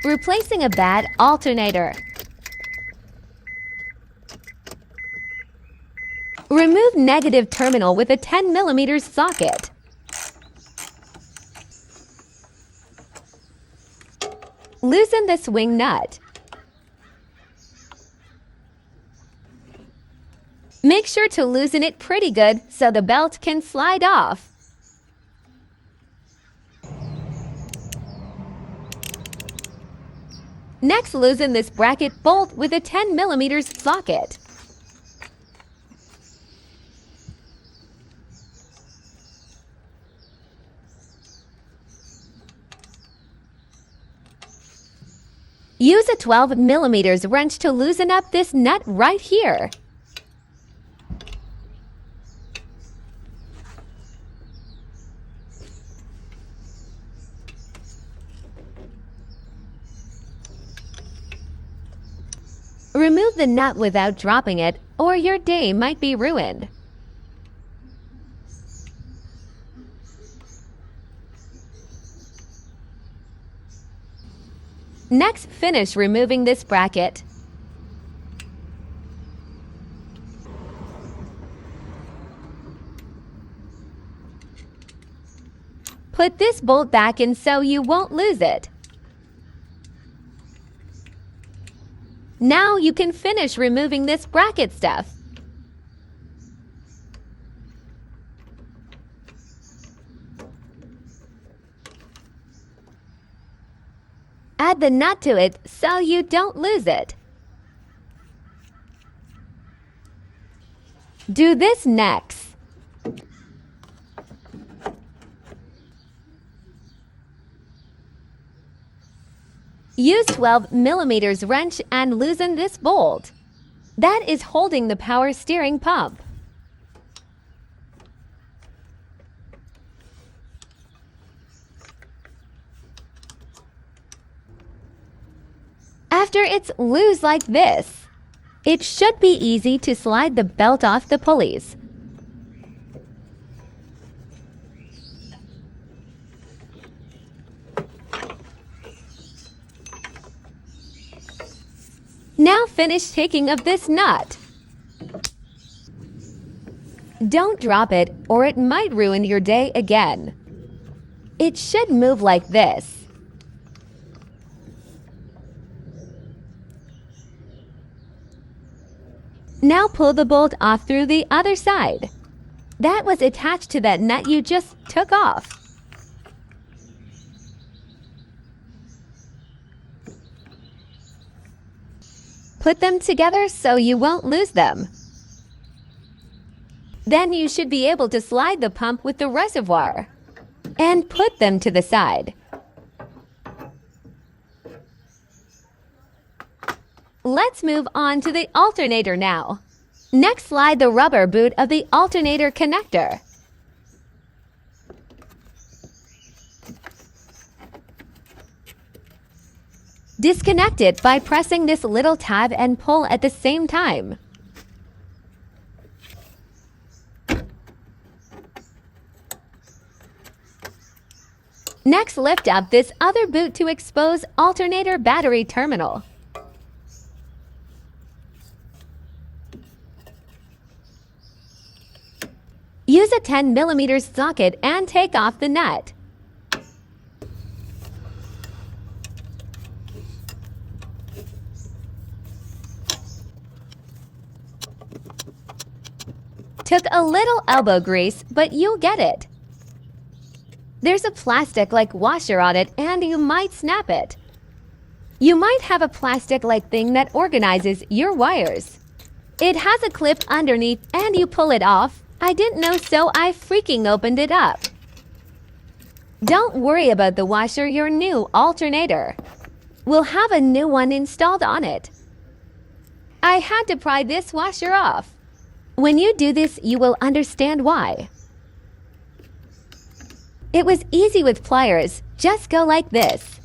Replacing a bad alternator. Remove negative terminal with a 10mm socket. Loosen the swing nut. Make sure to loosen it pretty good so the belt can slide off. Next, loosen this bracket bolt with a 10mm socket. Use a 12mm wrench to loosen up this nut right here. Remove the nut without dropping it, or your day might be ruined. Next, finish removing this bracket. Put this bolt back in so you won't lose it. Now you can finish removing this bracket stuff. Add the nut to it so you don't lose it. Do this next. Use 12mm wrench and loosen this bolt. That is holding the power steering pump. After it's loose like this, it should be easy to slide the belt off the pulleys. Now finish taking of this nut. Don't drop it or it might ruin your day again. It should move like this. Now pull the bolt off through the other side. That was attached to that nut you just took off. Put them together so you won't lose them. Then you should be able to slide the pump with the reservoir and put them to the side. Let's move on to the alternator now. Next, slide the rubber boot of the alternator connector. Disconnect it by pressing this little tab and pull at the same time. Next, lift up this other boot to expose alternator battery terminal. Use a 10mm socket and take off the nut. Took a little elbow grease, but you'll get it. There's a plastic-like washer on it and you might snap it. You might have a plastic-like thing that organizes your wires. It has a clip underneath and you pull it off. I didn't know, so I freaking opened it up. Don't worry about the washer, your new alternator will have a new one installed on it. I had to pry this washer off. When you do this, you will understand why. It was easy with pliers. Just go like this.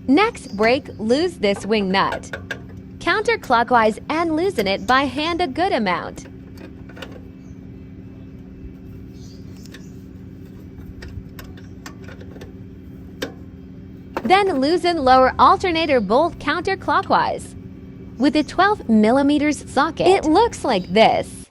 Next, break loose this wing nut. counterclockwise and loosen it by hand a good amount. Then loosen lower alternator bolt counterclockwise. With a 12mm socket, it looks like this.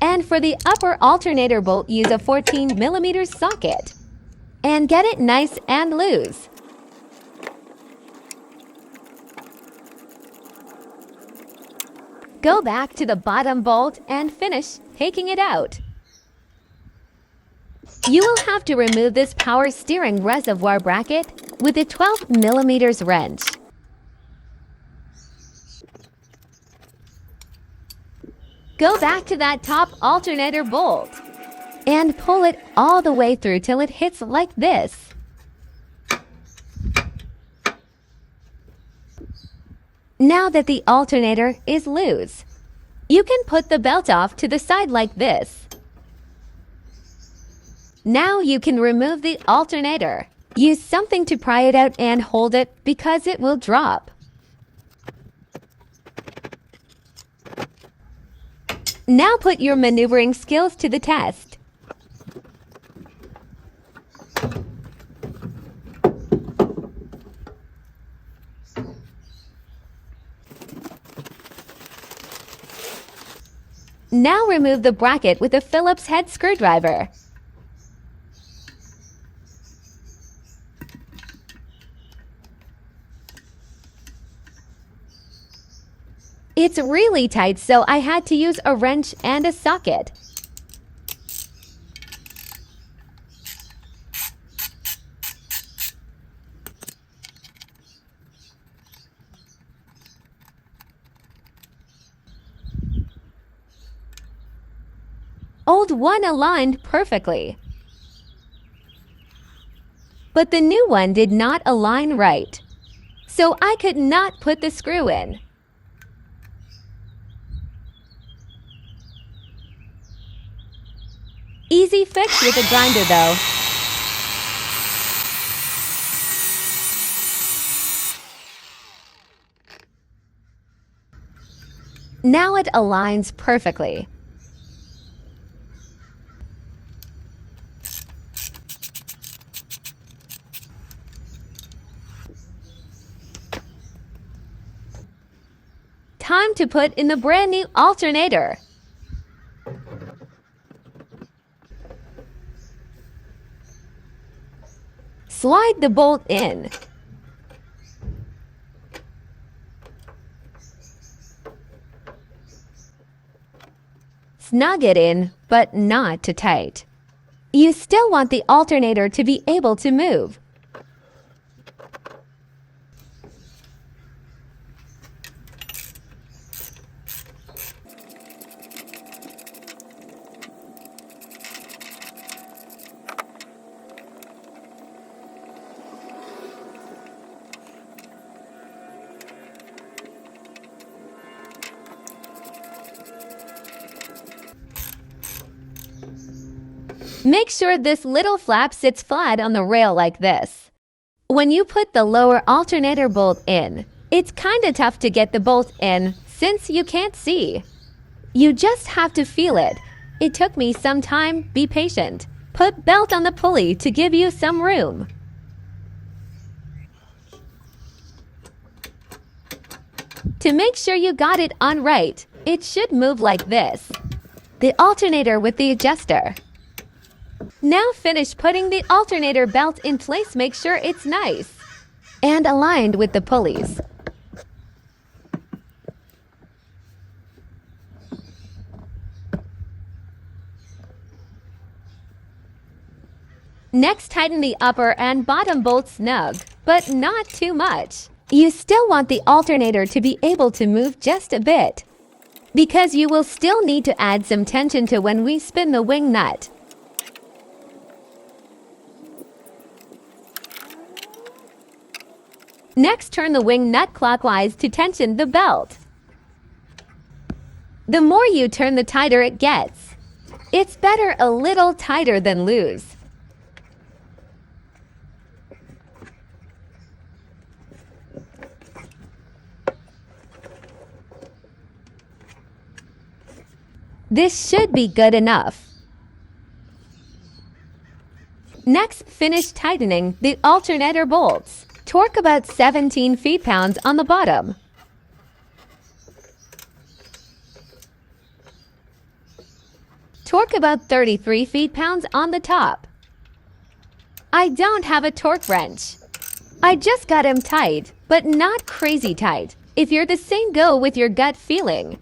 And for the upper alternator bolt, use a 14mm socket. And get it nice and loose. Go back to the bottom bolt and finish taking it out. You will have to remove this power steering reservoir bracket with a 12mm wrench. Go back to that top alternator bolt and pull it all the way through till it hits like this. Now that the alternator is loose, you can put the belt off to the side like this. Now you can remove the alternator. Use something to pry it out and hold it because it will drop. Now put your maneuvering skills to the test. Now remove the bracket with a Phillips head screwdriver. It's really tight, so I had to use a wrench and a socket. Old one aligned perfectly, but the new one did not align right, so I could not put the screw in. Easy fix with a grinder though. Now it aligns perfectly. Time to put in the brand new alternator. Slide the bolt in. Snug it in, but not too tight. You still want the alternator to be able to move. Make sure this little flap sits flat on the rail like this. When you put the lower alternator bolt in, it's kinda tough to get the bolt in since you can't see. You just have to feel it. It took me some time, be patient. Put belt on the pulley to give you some room. To make sure you got it on right, it should move like this. The alternator with the adjuster. Now finish putting the alternator belt in place. Make sure it's nice and aligned with the pulleys. Next, tighten the upper and bottom bolts snug, but not too much. You still want the alternator to be able to move just a bit, because you will still need to add some tension to when we spin the wing nut. Next, turn the wing nut clockwise to tension the belt. The more you turn, the tighter it gets. It's better a little tighter than loose. This should be good enough. Next, finish tightening the alternator bolts. Torque about 17 feet-pounds on the bottom. Torque about 33 feet-pounds on the top. I don't have a torque wrench. I just got him tight, but not crazy tight. If you're the same, go with your gut feeling.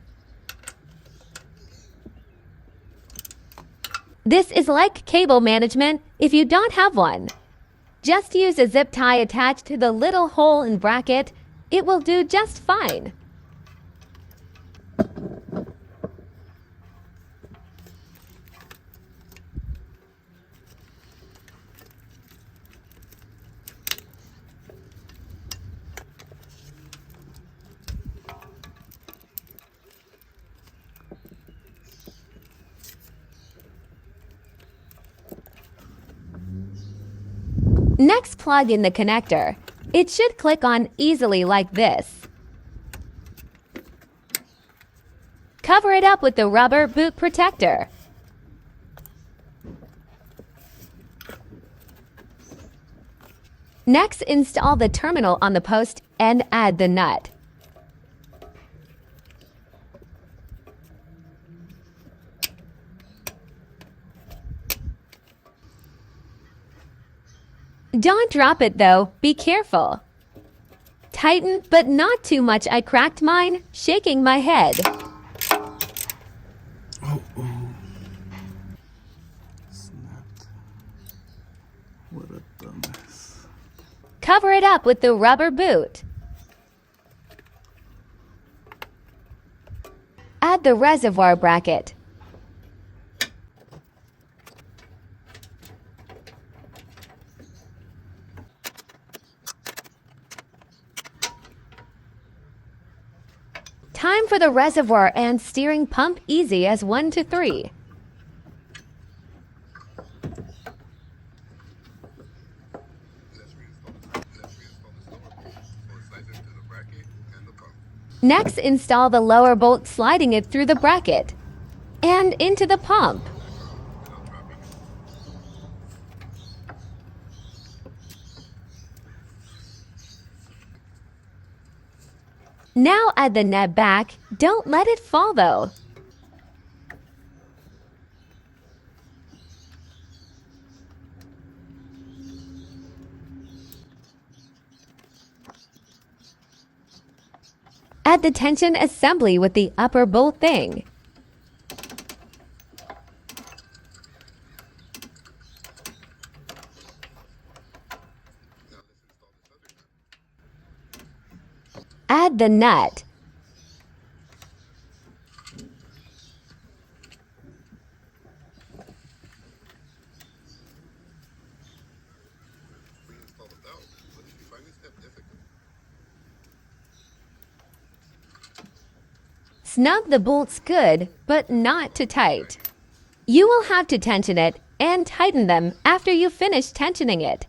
This is like cable management if you don't have one. Just use a zip tie attached to the little hole in bracket. It will do just fine. Next, plug in the connector. It should click on easily like this. Cover it up with the rubber boot protector. Next, install the terminal on the post and add the nut. Don't drop it though, be careful. Tighten, but not too much. I cracked mine, shaking my head. Oh. Snapped. What a dumbass. Cover it up with the rubber boot. Add the reservoir bracket. Time for the reservoir and steering pump easy as 1 to 3. Next, install the lower bolt, sliding it through the bracket and into the pump. Now add the nut back. Don't let it fall though. Add the tension assembly with the upper bolt thing. Add the nut. Snug the bolts good, but not too tight. You will have to tension it and tighten them after you finish tensioning it.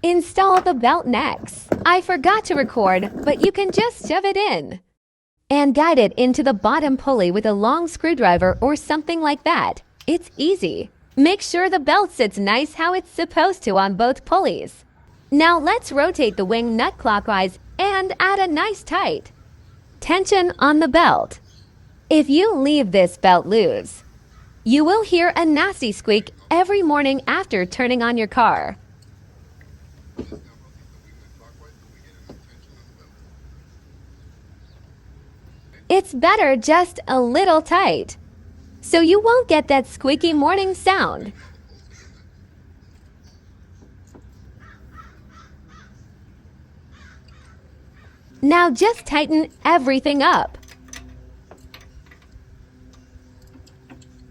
Install the belt next. I forgot to record, but you can just shove it in and guide it into the bottom pulley with a long screwdriver or something like that. It's easy. Make sure the belt sits nice how it's supposed to on both pulleys. Now let's rotate the wing nut clockwise and add a nice tight tension on the belt. If you leave this belt loose, you will hear a nasty squeak every morning after turning on your car. It's better just a little tight, so you won't get that squeaky morning sound. Now just tighten everything up.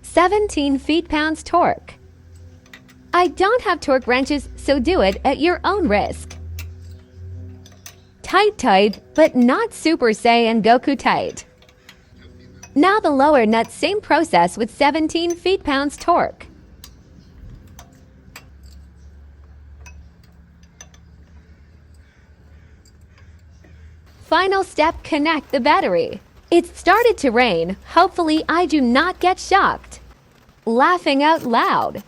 17 feet-pounds torque. I don't have torque wrenches, so do it at your own risk. Tight, but not Super Saiyan Goku tight. Now the lower nut, same process with 17 feet-pounds torque. Final step, connect the battery. It started to rain. Hopefully I do not get shocked. Laughing out loud.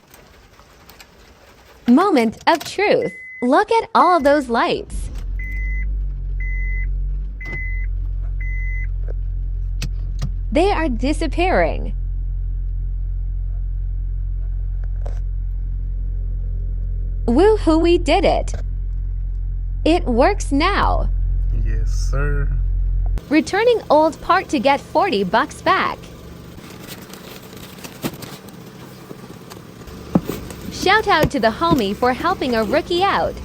Moment of truth. Look at all those lights. They are disappearing. Woohoo, we did it. It works now. Yes, sir. Returning old part to get $40 back. Shout out to the homie for helping a rookie out.